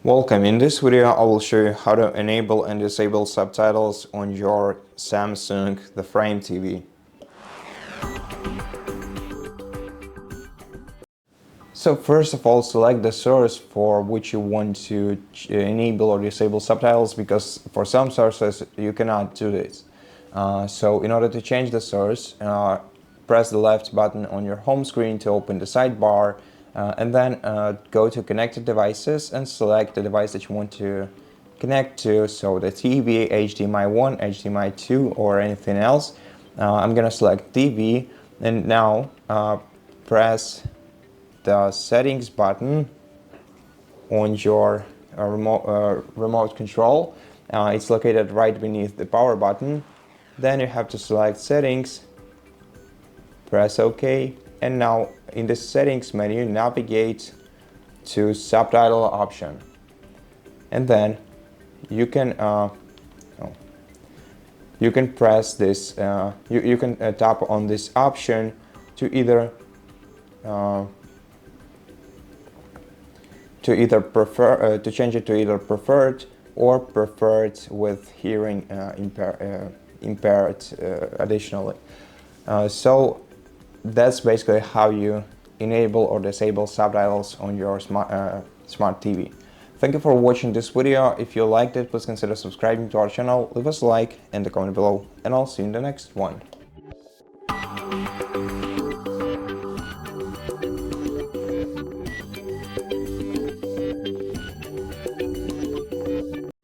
Welcome. In this video, I will show you how to enable and disable subtitles on your Samsung The Frame TV. So first of all, select the source for which you want to enable or disable subtitles, because for some sources you cannot do this. So in order to change the source, press the left button on your home screen to open the sidebar, and then go to connected devices and select the device that you want to connect to, so the TV, HDMI 1, HDMI 2 or anything else. I'm gonna select TV, and now press the settings button on your remote control. It's located right beneath the power button. Then you have to select settings, press OK, and now in the settings menu navigate to subtitle option, and then you can press this, you can tap on this option to either change it to either preferred or preferred with hearing impaired additionally. So that's basically how you enable or disable subtitles on your smart TV. Thank you for watching this video. If you liked it, please consider subscribing to our channel, leave us a like and a comment below, and I'll see you in the next one.